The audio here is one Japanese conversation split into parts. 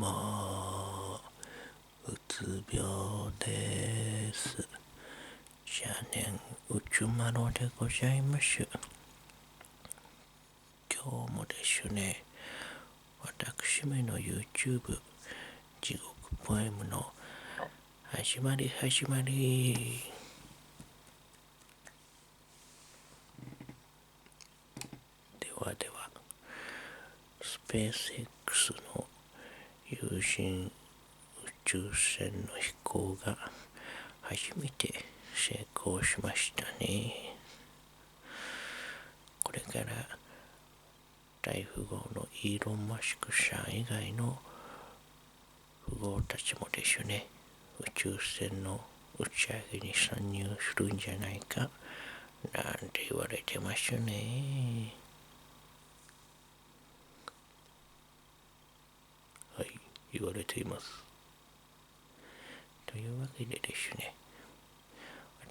うつ病です。邪念鬱麻呂でございます。今日もですね、私めの YouTube 地獄ポエムの始まりではスペースXの有人宇宙船の飛行が初めて成功しましたね。これから大富豪のイーロン・マスクさん以外の富豪たちもですね、宇宙船の打ち上げに参入するんじゃないかなんて言われてますね。はい、言われています。というわけでですね、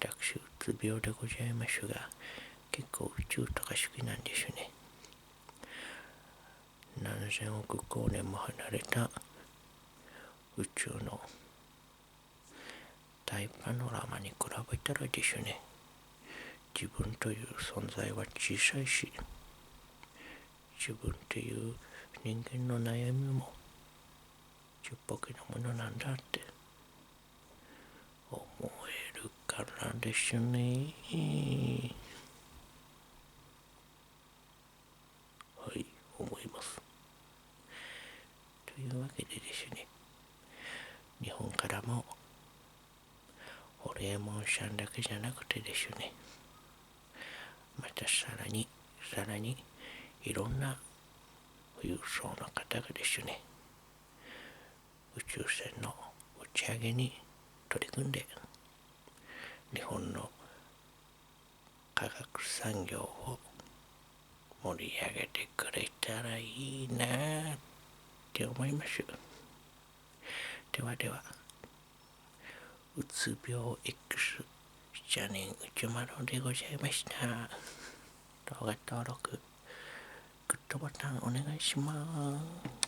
私うつ病でございますが、結構宇宙とか好きなんですね。何千億光年も離れた宇宙の大パノラマに比べたらですね、自分という存在は小さいし、自分という人間の悩みもちっぽけなものなんだって思えるからですね。はい、思います。というわけでですね、日本からもホリエモンさんだけじゃなくてですね、またさらにいろんな富裕層の方がですね、宇宙船の打ち上げに取り組んで日本の科学産業を盛り上げてくれたらいいなって思います。ではうつ病 X 邪念鬱麻呂でございました。動画登録グッドボタンお願いします。